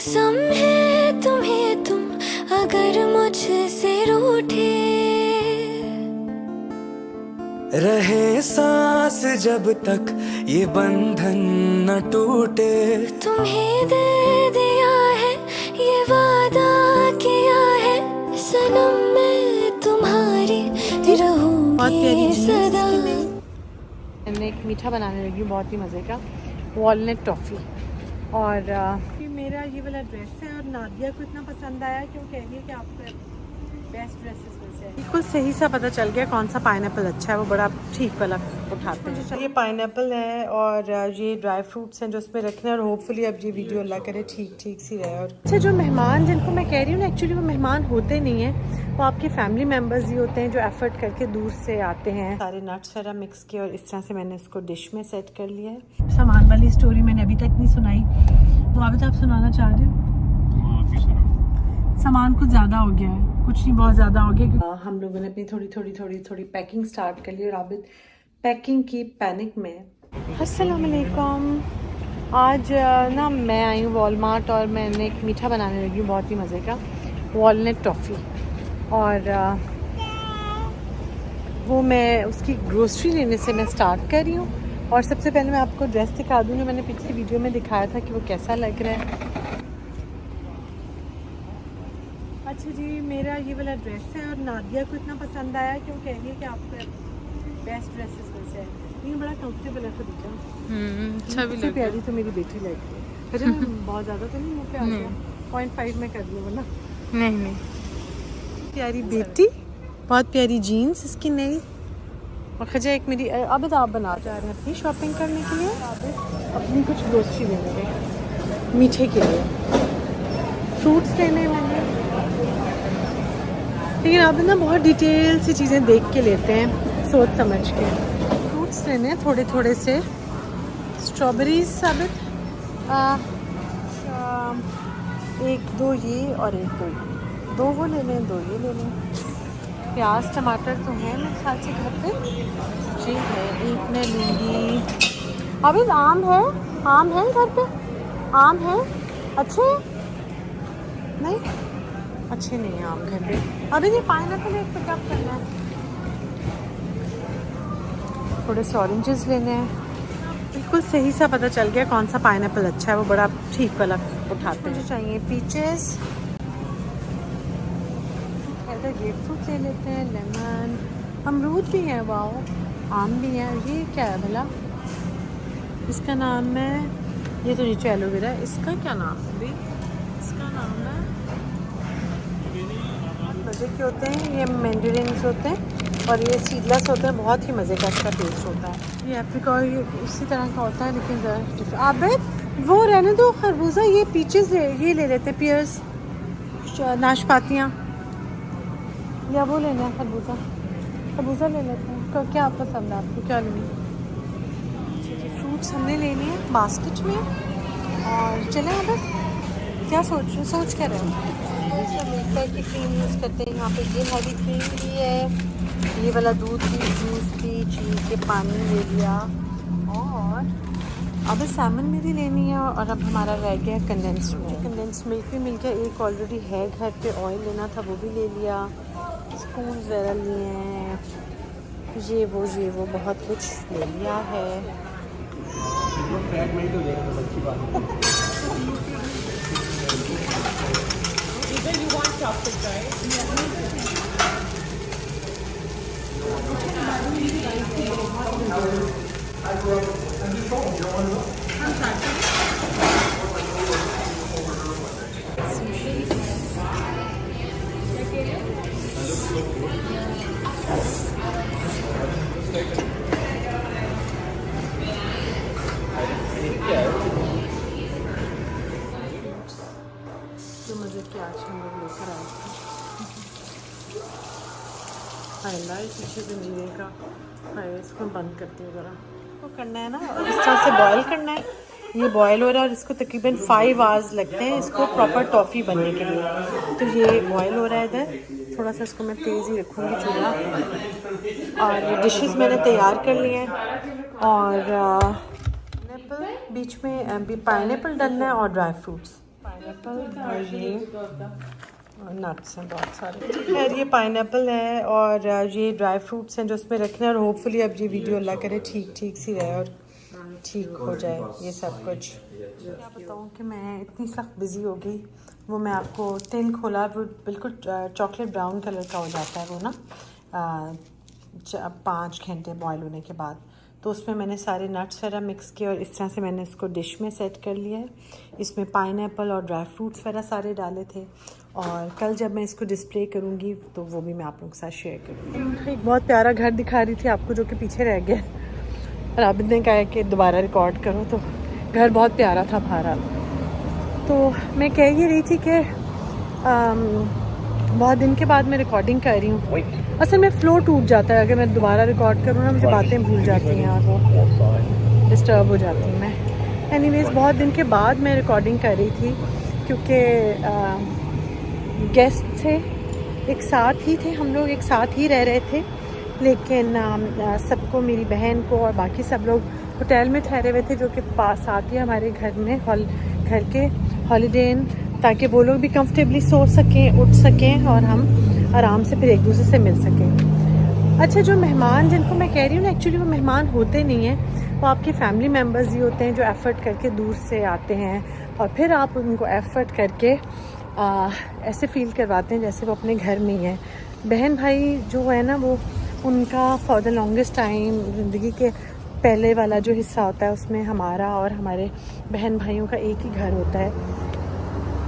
कसम है तुम्हें तुम अगर मुझसे रूठे, रहे सांस जब तक ये बंधन न टूटे। तुम्हें दे दिया है ये वादा किया है, सनम मैं तुम्हारी रहूंगी सदा। मैंने एक मीठा बनाने लगी हूँ बहुत ही मज़े का, वॉलनट टॉफ़ी। और मेरा ये वाला ड्रेस है और नादिया को इतना पसंद आया कि वो कह रही है कि आपका बेस्ट ड्रेसेस में से है। बिल्कुल सही सा पता चल गया कौन सा पाइनएप्पल अच्छा है, वो बड़ा ठीक वाला उठाते हैं। ये पाइनएप्पल है और ये ड्राई फ्रूट्स हैं जो उसमें रखने हैं, और होपफुली अब ये वीडियो अल्लाह करे ठीक सी रहे। और अच्छा, जो मेहमान जिनको मैं कह रही हूँ ना, एक्चुअली वो मेहमान होते नहीं हैं, वो आपके फैमिली मेम्बर्स ही होते हैं जो एफर्ट करके दूर से आते हैं। सारे नट्स वगैरह मिक्स किए और इस तरह से मैंने इसको डिश में सेट कर लिया है। सामान वाली स्टोरी मैंने अभी तक नहीं सुनाई, वो अभी तो आप सुनाना चाह रहे हो? सामान कुछ ज़्यादा हो गया है, कुछ नहीं बहुत ज़्यादा हो गया। हम लोगों ने अपनी थोड़ी पैकिंग स्टार्ट कर ली और आबिद पैकिंग की पैनिक में। अस्सलाम वालेकुम। आज ना मैं आई हूँ वॉलमार्ट और मैंने एक मीठा बनाने लगी हूँ बहुत ही मज़े का, वॉलनट टॉफ़ी। और वो मैं उसकी ग्रोसरी लेने से मैं स्टार्ट कर रही हूँ। और सबसे पहले मैं आपको ड्रेस दिखा दूँगी, मैंने पिछली वीडियो में दिखाया था कि वो कैसा लग रहा है। अच्छा जी, मेरा ये वाला ड्रेस है और नादिया को इतना पसंद आया कि वो कह रही है कि आपका बेस्ट ड्रेसेस में से है। ये बड़ा कंफर्टेबल है खदीजा, अच्छा भी लग रहा है। प्यारी तो मेरी बेटी लग रही है। अरे बहुत ज़्यादा तो नहीं मुँह पे आ गया, 0.5 में कर लूँ वरना नहीं। प्यारी बेटी, बहुत प्यारी जीन्स इसकी नई। और खजा एक मेरी अब आप बना जा रहे हैं अपनी शॉपिंग करने के लिए, अपनी कुछ ग्रोसरी लेने के मीठे के लिए, फ्रूट्स लेने मैंने। लेकिन आप ना बहुत डिटेल सी चीज़ें देख के लेते हैं, सोच समझ के। फ्रूट्स लेने हैं थोड़े से, स्ट्रॉबेरीज साबित, एक दो ये और एक दो ये, दो वो ले लें, दो ये ले लें। प्याज टमाटर तो हैं मेरे ख्याल से घर पे जी है, एक मैं लूँगी। अभी आम है घर पे, आम है अच्छे नहीं, अच्छे नहीं है आम घर पे। अभी ये पाइनएप्पल एक पिकअप करना है, थोड़े से ऑरेंजेस लेने हैं। बिल्कुल सही सा पता चल गया कौन सा पाइनएप्पल अच्छा है, वो बड़ा ठीक वाला उठाते हैं। मुझे चाहिए पीचेस, ग्रेप फ्रूट ले लेते हैं, लेमन, अमरूद भी है, वाओ, आम भी है। ये क्या है भला, इसका नाम है, ये तो नीचे एलोवेरा है, इसका क्या नाम है भाई? इसका नाम है, मज़े के होते हैं ये, मैंडरिन्स होते हैं और ये सीडलेस होते हैं, बहुत ही मज़े का इसका टेस्ट होता है। ये एप्रिकॉट ये इसी तरह का होता है लेकिन ज़रा। आप वो रहने दो खरबूजा, ये पीचेस ये ले लेते हैं, पियर्स, नाशपातियाँ, या वो लेना है खरबूजा ले लेते हैं। क्या पसंद है आपको, क्या लेना? फ्रूट्स हमने लेने हैं बास्केट में। और चलें अब, क्या सोच क्या रहे हो? मिल्क पैक की क्रीम यूज़ करते हैं यहाँ पे, ये हैवी क्रीम भी है, ये वाला दूध भी, जूस भी, चीज़ के पानी ले लिया। और अब सैमन मेरी लेनी है और अब हमारा रह गया कंडेंस्ड मिल्क भी मिल गया, एक ऑलरेडी है घर पे। ऑयल लेना था वो भी ले लिया, स्पून वगैरह लिए हैं, ये वो बहुत कुछ ले लिया है। जो मज़े के आज हम लोग लेकर आए थे। अल्लाह पीछे जंजीरे का है, इसको बंद करती हूँ ज़रा। तो करना है ना, इस तरह से बॉयल करना है। ये बॉयल हो रहा है और इसको तकरीबन 5 आवर्स लगते हैं इसको प्रॉपर टॉफ़ी बनने के लिए। तो ये बॉयल हो रहा है इधर, थोड़ा सा इसको मैं तेज़ ही रखूँगी चूल्हा। और डिशेस मैंने तैयार कर लिए हैं और बीच में पाइनएप्पल डालना है और ड्राई फ्रूट्स। और ये नट्स हैं बहुत सारे। खैर ये पाइनएप्पल है और ये ड्राई फ्रूट्स हैं जो उसमें रखने हैं, और होपफुली अब ये वीडियो अल्लाह करे ठीक सी रहे और ठीक हो जाए ये सब कुछ। क्या बताऊँ कि मैं इतनी सख्त बिज़ी हो गई, वो मैं आपको टिन खोला, वो बिल्कुल चॉकलेट ब्राउन कलर का हो जाता है वो ना 5 घंटे बॉयल होने के बाद। तो उसमें मैंने सारे नट्स वगैरह मिक्स किए और इस तरह से मैंने इसको डिश में सेट कर लिया है। इसमें पाइनएप्पल और ड्राई फ्रूट्स वगैरह सारे डाले थे, और कल जब मैं इसको डिस्प्ले करूँगी तो वो भी मैं आप लोगों के साथ शेयर करूँगी। एक बहुत प्यारा घर दिखा रही थी आपको जो कि पीछे रह गया, और आबिद ने कहा कि दोबारा रिकॉर्ड करो, तो घर बहुत प्यारा था बाहर। तो मैं कह ही रही थी कि बहुत दिन के बाद मैं रिकॉर्डिंग कर रही हूँ। असल में फ़्लो टूट जाता है, अगर मैं दोबारा रिकॉर्ड करूँ ना मुझे बातें भूल जाती हैं और वो डिस्टर्ब हो जाती हूँ मैं। एनीवेज़ बहुत दिन के बाद मैं रिकॉर्डिंग कर रही थी, क्योंकि गेस्ट थे, एक साथ ही थे, हम लोग एक साथ ही रह रहे थे, लेकिन सबको, मेरी बहन को और बाकी सब लोग होटल में ठहरे हुए थे जो कि पास साथ ही हमारे घर में घर के हॉलीडे इन, ताकि वो लोग भी कंफर्टेबली सो सकें, उठ सकें और हम आराम से फिर एक दूसरे से मिल सकें। अच्छा, जो मेहमान जिनको मैं कह रही हूँ ना, एक्चुअली वो मेहमान होते नहीं हैं, वो आपके फैमिली मेम्बर्स ही होते हैं जो एफ़र्ट करके दूर से आते हैं और फिर आप उनको एफ़र्ट करके ऐसे फ़ील करवाते हैं जैसे वो अपने घर में ही हैं। बहन भाई जो है ना, वो उनका फॉर द लॉन्गेस्ट टाइम ज़िंदगी के पहले वाला जो हिस्सा होता है उसमें हमारा और हमारे बहन भाइयों का एक ही घर होता है,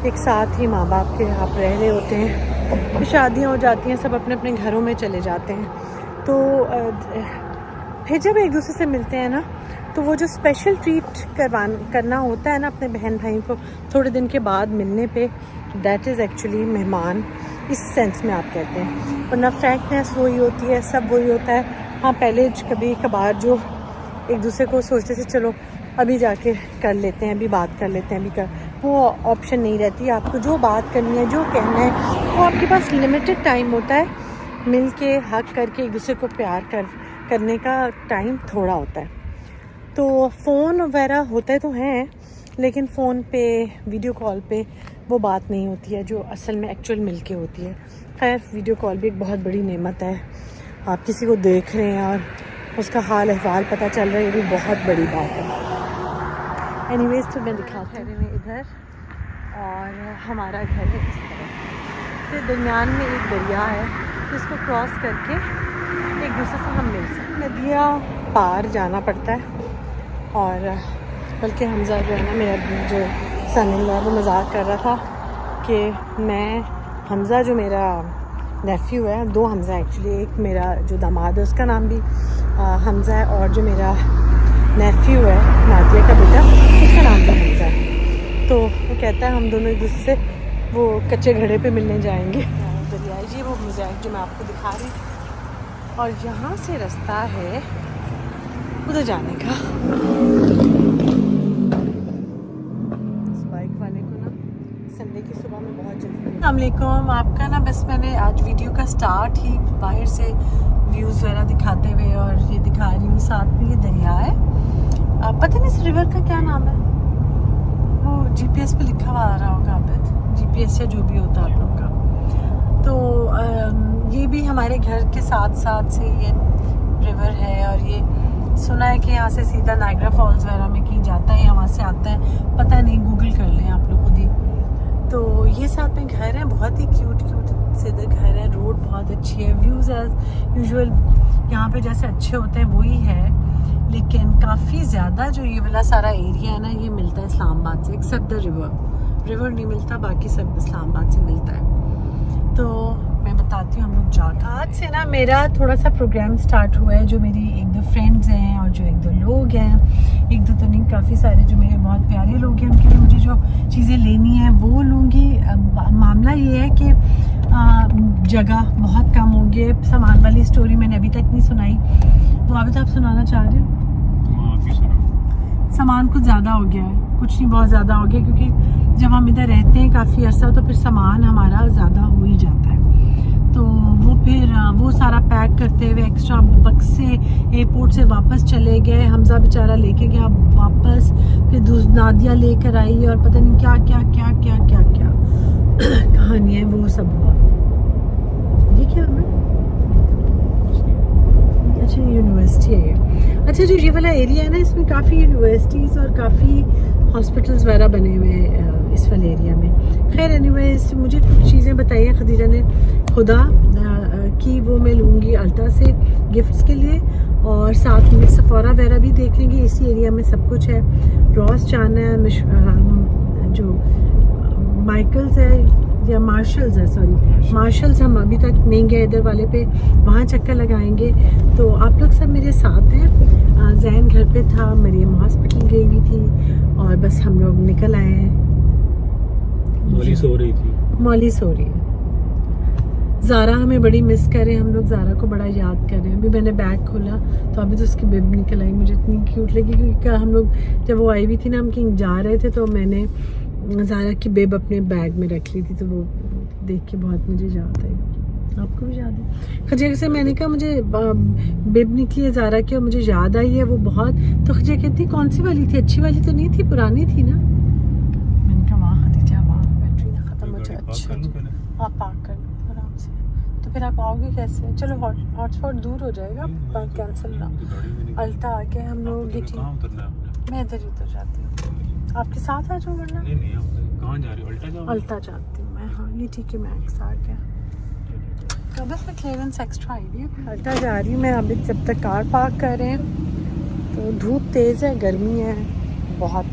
एक साथ ही माँ बाप के आप रह रहे होते हैं। फिर शादियाँ हो जाती हैं, सब अपने अपने घरों में चले जाते हैं, तो फिर जब एक दूसरे से मिलते हैं ना, तो वो जो स्पेशल ट्रीट करना होता है ना अपने बहन भाई को थोड़े दिन के बाद मिलने पे, दैट इज़ एक्चुअली मेहमान इस सेंस में आप कहते हैं। वरना फ्रैंकनेस वही होती है, सब वही होता है। हाँ, पहले कभी कभार जो एक दूसरे को सोचते थे चलो अभी जाके कर लेते हैं, अभी बात कर लेते हैं, अभी कर, वो ऑप्शन नहीं रहती। आपको जो बात करनी है, जो कहना है, वो आपके पास लिमिटेड टाइम होता है। मिल के हक करके एक दूसरे को प्यार करने का टाइम थोड़ा होता है। तो फ़ोन वगैरह होते तो हैं, लेकिन फ़ोन पे, वीडियो कॉल पे वो बात नहीं होती है जो असल में एक्चुअल मिल के होती है। खैर, वीडियो कॉल भी एक बहुत बड़ी नेमत है। आप किसी को देख रहे हैं और उसका हाल अहवाल पता चल रहा है, ये भी बहुत बड़ी बात है। एनीवेज, तो मैं दिखाती हूँ इधर, और हमारा घर है इस तरफ, फिर दरमियान में एक दरिया है जिसको क्रॉस करके एक दूसरे से हम मिल सकते हैं। नदियाँ पार जाना पड़ता है, और बल्कि हमज़ा जो है ना, मेरा जो सन-इन-लॉ, वो मजाक कर रहा था कि हमज़ा जो मेरा नेफ्यू है, 2 हमज़ा एक्चुअली, एक मेरा जो दामाद है उसका नाम भी हमज़ा है, और जो मेरा नेफ्यू है नादिया का बेटा, उसका नाम भी हमज़ा है। तो वो कहता है हम दोनों एक दूसरे से वो कच्चे घड़े पे मिलने जाएंगे। दरिया जी वो मोज़ेक जो मैं आपको दिखा रही, और यहाँ से रास्ता है उधर जाने का। बाइक वाले को ना संडे की सुबह में बहुत जल्दी। अस्सलाम वालेकुम, आपका ना बस मैंने आज वीडियो का स्टार्ट ही बाहर से व्यूज़ वगैरह दिखाते हुए, और ये दिखा रही हूँ, साथ में ये दरिया है। पता नहीं इस रिवर का क्या नाम है, वो GPS पे लिखा हुआ आ रहा होगा, आप GPS या जो भी होता है आप लोग का। तो ये भी हमारे घर के साथ साथ से ये रिवर है, और ये सुना है कि यहाँ से सीधा नायग्रा फॉल्स वगैरह में कहीं जाता है या वहाँ से आता है, पता नहीं, गूगल कर लें आप लोग खुद ही। तो ये साथ में घर है, बहुत ही क्यूट से इधर घर है, रोड बहुत अच्छी है, व्यूज़ एज यूजुअल यहाँ पे जैसे अच्छे होते हैं वही है, लेकिन काफ़ी ज़्यादा जो ये वाला सारा एरिया है ना, ये मिलता है इस्लामाबाद से, एक्सेप्ट द रिवर नहीं मिलता, बाकी सब इस्लामाबाद से मिलता है। तो मैं बताती हूँ, हम लोग जाकर आज से ना मेरा थोड़ा सा प्रोग्राम स्टार्ट हुआ है। जो मेरी 1-2 फ्रेंड्स हैं और जो 1-2 लोग हैं, 1-2 तो नहीं, काफ़ी सारे जो मेरे बहुत प्यारे लोग हैं, उनके लिए मुझे जो चीज़ें लेनी है वो लूँगी। मामला ये है कि जगह बहुत कम हो गई। सामान वाली स्टोरी मैंने अभी तक नहीं सुनाई, वो अभी तो आप सुनाना चाह रहे हो? सामान कुछ ज़्यादा हो गया है, कुछ नहीं, बहुत ज़्यादा हो गया, क्योंकि जब हम इधर रहते हैं काफ़ी अर्सा तो फिर सामान हमारा ज़्यादा हो ही जाता है। तो वो फिर वो सारा पैक करते हुए एक्स्ट्रा बक्से एयरपोर्ट से वापस चले गए। हमजा बेचारा लेके गया वापस, फिर नादिया लेकर आई और पता नहीं क्या क्या क्या क्या क्या क्या कहानी है, वो सब हुआ। ये क्या है? अच्छा यूनिवर्सिटी है ये। अच्छा जो ये वाला एरिया है ना, इसमें काफ़ी यूनिवर्सिटीज़ और काफ़ी हॉस्पिटल्स वगैरह बने हुए हैं इस वाले एरिया में। खैर एनीवेज मुझे कुछ चीज़ें बताई हैं खदीजा ने खुदा कि वो मैं लूँगी अल्टा से गिफ्ट्स के लिए, और साथ में सफारा वगैरह भी देख लेंगे। इसी एरिया में सब कुछ है। रॉस जाना है, जो माइकल्स है या मार्शल्स है, सॉरी मार्शल्स हम अभी तक नहीं गए इधर वाले पे, वहाँ चक्कर लगाएंगे। तो आप लोग सब मेरे साथ हैं। जैन घर पे था, मरियम हॉस्पिटल गई हुई थी और बस हम लोग निकल आए हैं। मौली सो रही थी। मौली सो रही है। ज़ारा हमें बड़ी मिस कर रहे हैं, हम लोग ज़ारा को बड़ा याद कर रहे हैं। अभी मैंने बैग खोला तो अभी तो उसकी बेब निकल आई, मुझे इतनी क्यूट लगी क्योंकि हम लोग जब वो आई हुई थी ना, हम कहीं जा रहे थे तो मैंने ज़ारा की बेब अपने बैग में रख ली थी, तो वो देख के बहुत मुझे याद आई। आपको भी याद है? खजिया से मैंने कहा मुझे बेब निकली है ज़ारा की और मुझे याद आई है वो बहुत। तो खजिया कहती कौन सी वाली थी, अच्छी वाली तो नहीं थी, पुरानी थी ना। मैंने कहा वाह खदीजा वाह, बैटरी ना ख़त्म हो जाए। अच्छा आप पार्क कर लो आराम से, तो फिर आप आओगे कैसे? चलो हॉटस्पॉट दूर हो जाएगा, कैंसिल ना। अल्टा आके हम लोग मैं इधर ही तो जाती हूँ, आपके साथ आ जाऊँ वरना? नहीं कहाँ जा रही हो? अल्टा जाओ? अल्टा जाती हूँ मैं। हाँ ये ठीक है, मैक्स आ गया तो बस में क्लियरेंस एक्स्ट्रा आई है। अल्टा जा रही हूँ मैं अभी, जब तक कार पार्क कर रहे हैं। तो धूप तेज़ है, गर्मी है बहुत।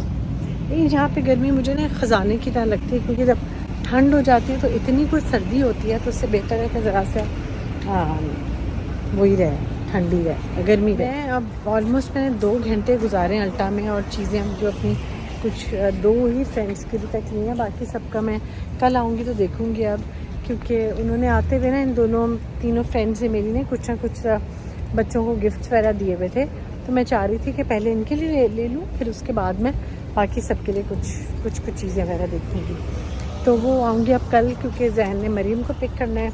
ये यहाँ पे गर्मी मुझे ना ख़जाने की तरह लगती है, क्योंकि जब ठंड हो जाती है तो इतनी कुछ सर्दी होती है, तो उससे बेहतर है कि ज़रा से वही रहे, ठंडी रहे, गर्मी रहे। अब ऑलमोस्ट मैंने 2 घंटे गुजारे अल्टा में, और चीज़ें हम जो अपनी कुछ 2 ही फ्रेंड्स की भी तक ली हैं, बाकी सबका मैं कल आऊँगी तो देखूँगी अब, क्योंकि उन्होंने आते हुए ना इन तीनों फ्रेंड्स से मेरी ने कुछ ना कुछ बच्चों को गिफ्ट्स वगैरह दिए हुए थे। तो मैं चाह रही थी कि पहले इनके लिए ले लूँ, फिर उसके बाद में बाकी सबके लिए कुछ चीज़ें वगैरह देखूँगी। तो वो आऊँगी अब कल, क्योंकि जैन ने मरीम को पिक करना है।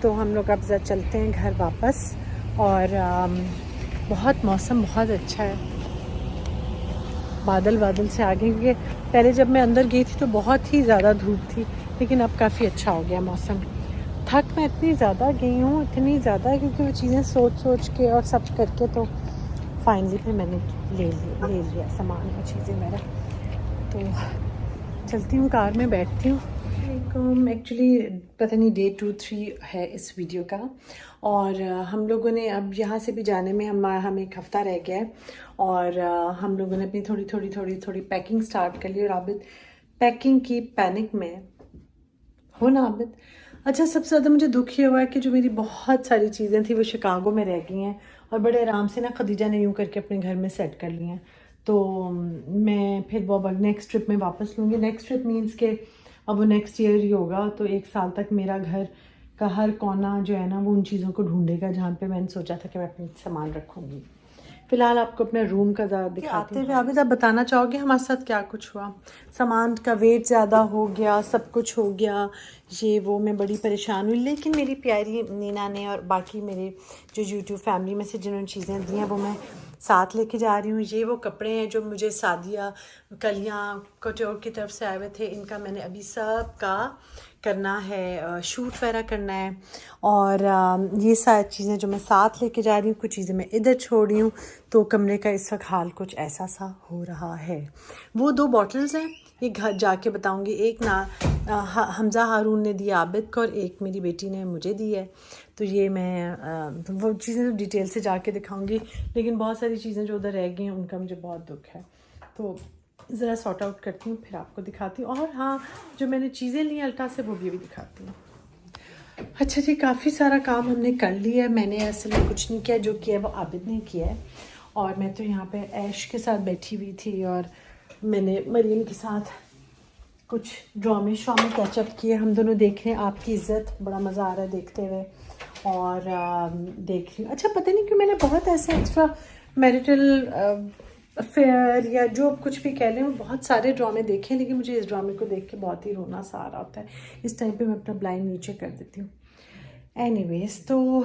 तो हम लोग अब चलते हैं घर वापस। और बहुत मौसम बहुत अच्छा है, बादल से आगे, क्योंकि पहले जब मैं अंदर गई थी तो बहुत ही ज़्यादा धूप थी, लेकिन अब काफ़ी अच्छा हो गया मौसम। थक मैं इतनी ज़्यादा गई हूँ, इतनी ज़्यादा, क्योंकि वो चीज़ें सोच के और सब करके तो फाइनली फिर मैंने ले लिया सामान और चीज़ें मेरा। तो चलती हूँ, कार में बैठती हूँ। एक्चुअली पता नहीं डे 2-3 है इस वीडियो का, और हम लोगों ने अब यहाँ से भी जाने में हमें 1 हफ़्ता रह गया है, और हम लोगों ने अपनी थोड़ी पैकिंग स्टार्ट कर ली। और आबिद पैकिंग की पैनिक में हो ना आबिद। अच्छा सबसे ज़्यादा मुझे दुख ये हुआ है कि जो मेरी बहुत सारी चीज़ें थी वो शिकागो में रह गई हैं, और बड़े आराम से ना खदीजा ने यूँ करके अपने घर में सेट कर ली हैं। तो मैं फिर वो नेक्स्ट ट्रिप में वापस लूँगी। नेक्स्ट ट्रिप मीन्स के अब वो नेक्स्ट ईयर ही होगा, तो 1 साल तक मेरा घर का हर कोना जो है ना वो उन चीज़ों को ढूंढेगा जहाँ पे मैंने सोचा था कि मैं अपनी सामान रखूँगी। फिलहाल आपको अपने रूम का ज़्यादा दिखाते हुए अभी तक बताना चाहोगे हमारे साथ क्या कुछ हुआ? सामान का वेट ज़्यादा हो गया, सब कुछ हो गया, ये वो, मैं बड़ी परेशान हुई। लेकिन मेरी प्यारी नीना ने और बाकी मेरे जो यूट्यूब फैमिली में से जिन्होंने चीज़ें दी हैं वो मैं साथ लेके जा रही हूँ। ये वो कपड़े हैं जो मुझे सादिया कलियाँ कटोर की तरफ से आए हुए थे, इनका मैंने अभी सब का करना है, शूट वगैरह करना है। और ये सारी चीज़ें जो मैं साथ लेके जा रही हूँ, कुछ चीज़ें मैं इधर छोड़ रही हूँ। तो कमरे का इस वक्त हाल कुछ ऐसा सा हो रहा है। वो 2 बॉटल्स हैं, ये घर जाके बताऊँगी। एक ना हमजा हारून ने दिया आबिद को, और एक मेरी बेटी ने मुझे दी है। तो ये मैं वो चीज़ें डिटेल से जाके दिखाऊंगी, लेकिन बहुत सारी चीज़ें जो उधर रह गई हैं उनका मुझे बहुत दुख है। तो ज़रा सॉर्ट आउट करती हूँ, फिर आपको दिखाती हूँ। और हाँ, जो मैंने चीज़ें ली अल्टा से वो भी दिखाती हूँ। अच्छा जी, काफ़ी सारा काम हमने कर लिया है। मैंने असल में कुछ नहीं किया, जो किया है वो आबिद ने किया है। और मैं तो यहाँ पे ऐश के साथ बैठी हुई थी, और मैंने मरीम के साथ कुछ ड्रामे कैचअप किए। हम दोनों देख रहे हैं आपकी इज़्ज़त, बड़ा मज़ा आ रहा है देखते हुए। और देख रही हूँ, अच्छा पता नहीं क्यों मैंने बहुत ऐसे एक्स्ट्रा मैरिटल अफेयर या जो कुछ भी कह लें, बहुत सारे ड्रामे देखे, लेकिन मुझे इस ड्रामे को देख के बहुत ही रोना सा आ रहा होता है। इस टाइम पे मैं अपना ब्लाइंड नीचे कर देती हूँ। एनीवेज तो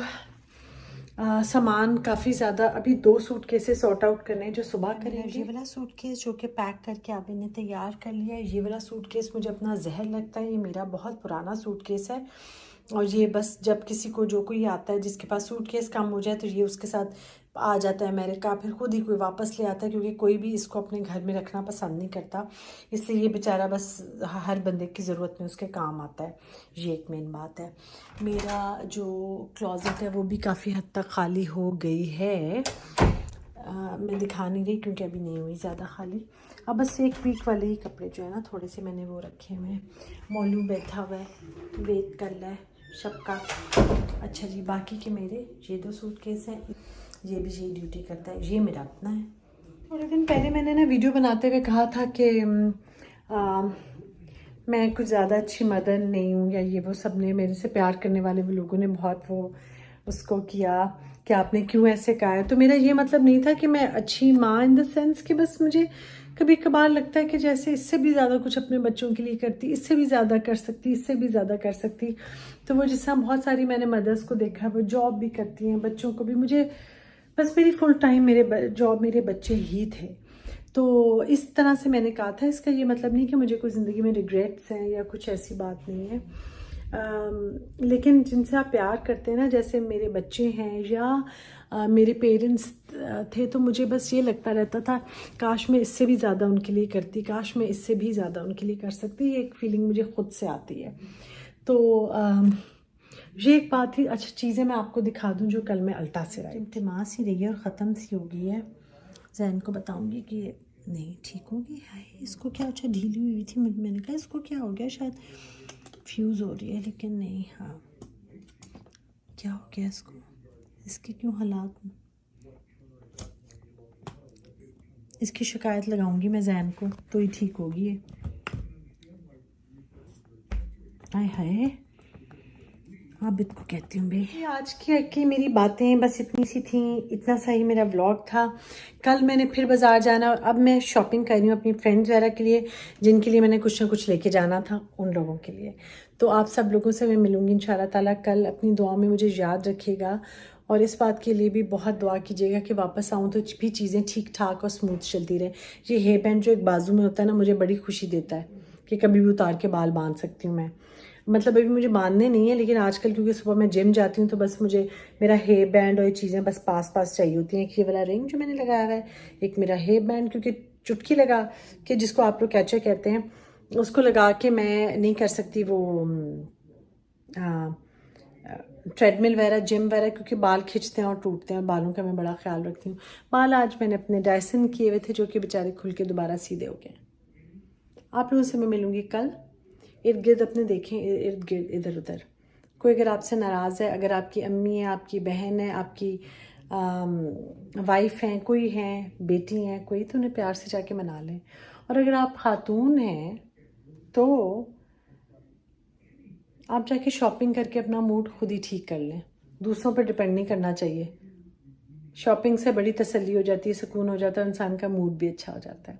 सामान काफ़ी ज़्यादा, अभी 2 सूटकेसेस सॉर्ट आउट करने हैं जो सुबह करेंगे। ये वाला सूटकेस जो कि पैक करके आप इन्हें तैयार कर लिया है। ये वाला सूटकेस मुझे अपना जहर लगता है, ये मेरा बहुत पुराना सूटकेस है और ये बस जब किसी को जो कोई आता है जिसके पास सूटकेस कम हो जाए तो ये उसके साथ आ जाता है अमेरिका, फिर खुद ही कोई वापस ले आता है क्योंकि कोई भी इसको अपने घर में रखना पसंद नहीं करता। इसलिए ये बेचारा बस हर बंदे की ज़रूरत में उसके काम आता है। ये एक मेन बात है। मेरा जो क्लोज़ेट है वो भी काफ़ी हद तक खाली हो गई है। मैं दिखा नहीं रही क्योंकि अभी नहीं हुई ज़्यादा खाली। अब बस एक वीक वाले ही कपड़े जो है ना थोड़े से मैंने वो रखे हुए हैं। मोलू बैठा हुआ है, वेट कर रहा है सबका। अच्छा जी, बाकी के मेरे ये 2 सूटकेस हैं, ये भी यही ड्यूटी करता है, ये मेरा अपना है। थोड़े दिन पहले मैंने ना वीडियो बनाते हुए कहा था कि मैं कुछ ज़्यादा अच्छी मदर नहीं हूँ या ये वो, सब ने मेरे से प्यार करने वाले वो लोगों ने बहुत वो उसको किया कि आपने क्यों ऐसे कहा है। तो मेरा ये मतलब नहीं था कि मैं अच्छी माँ इन द सेंस कि बस मुझे कभी कभार लगता है कि जैसे इससे भी ज़्यादा कुछ अपने बच्चों के लिए करती, इससे भी ज़्यादा कर सकती, इससे भी ज़्यादा कर सकती। तो वो जिस तरह बहुत सारी मैंने मदर्स को देखा, वो जॉब भी करती हैं, बच्चों को भी, मुझे बस मेरी फुल टाइम मेरे बच्चे ही थे। तो इस तरह से मैंने कहा था। इसका ये मतलब नहीं कि मुझे कोई ज़िंदगी में रिग्रेट्स हैं या कुछ ऐसी बात नहीं है। लेकिन जिनसे आप प्यार करते हैं ना, जैसे मेरे बच्चे हैं या मेरे पेरेंट्स थे, तो मुझे बस ये लगता रहता था काश मैं इससे भी ज़्यादा उनके लिए करती, काश मैं इससे भी ज़्यादा उनके लिए कर सकती। ये एक फीलिंग मुझे खुद से आती है। तो ये एक बात थी। अच्छा, चीज़ें मैं आपको दिखा दूँ जो कल मैं अल्टा से लाई। इंतमा सी रही है और ख़त्म सी हो गई है। जैन को बताऊँगी कि नहीं ठीक होगी। हाय, इसको क्या, अच्छा ढीली हुई थी, मैंने कहा इसको क्या हो गया, शायद फ्यूज़ हो रही है, लेकिन नहीं। हाँ, क्या हो गया इसको, इसके क्यों हालात। इसकी शिकायत लगाऊंगी मैं जैन को, तो ही ठीक होगी ये। हाय हाय, अब इसको कहती हूँ भाई। आज की मेरी बातें बस इतनी सी थी, इतना सा ही मेरा व्लॉग था। कल मैंने फिर बाज़ार जाना, अब मैं शॉपिंग कर रही हूँ अपनी फ्रेंड्स वगैरह के लिए, जिनके लिए मैंने कुछ ना कुछ लेके जाना था, उन लोगों के लिए। तो आप सब लोगों से मैं मिलूँगी इंशाल्लाह ताला कल। अपनी दुआ में मुझे याद रखिएगा और इस बात के लिए भी बहुत दुआ कीजिएगा कि वापस आऊँ तो भी चीज़ें ठीक ठाक और स्मूथ चलती रहे। ये हेयर बैंड जो एक बाजू में होता है ना, मुझे बड़ी खुशी देता है कि कभी भी उतार के बाल बांध सकती हूँ मैं। मतलब अभी मुझे बांधने नहीं है, लेकिन आजकल क्योंकि सुबह मैं जिम जाती हूँ तो बस मुझे मेरा हेयर बैंड और ये चीज़ें बस पास चाहिए होती हैं। एक ये वाला रिंग जो मैंने लगाया हुआ है, एक मेरा हेयर बैंड, क्योंकि चुटकी लगा के, जिसको आप लोग कैचर कहते हैं, उसको लगा के मैं नहीं कर सकती वो ट्रेडमिल वगैरह, जिम वगैरह, क्योंकि बाल खिंचते हैं और टूटते हैं और बालों का मैं बड़ा ख्याल रखती हूँ। बाल आज मैंने अपने डायसन किए हुए थे जो कि बेचारे खुल के दोबारा सीधे हो गए। आप लोगों से मैं मिलूँगी कल। इर्द गिर्द अपने देखें, इर्द गिर्द इधर उधर। कोई अगर आपसे नाराज़ है, अगर आपकी अम्मी है, आपकी बहन है, आपकी वाइफ हैं, कोई हैं, बेटी हैं कोई, तो उन्हें प्यार से जाके मना लें। और अगर आप खातून हैं तो आप जाके शॉपिंग करके अपना मूड खुद ही ठीक कर लें, दूसरों पर डिपेंड नहीं करना चाहिए। शॉपिंग से बड़ी तसल्ली हो जाती है, सुकून हो जाता है, इंसान का मूड भी अच्छा हो जाता है।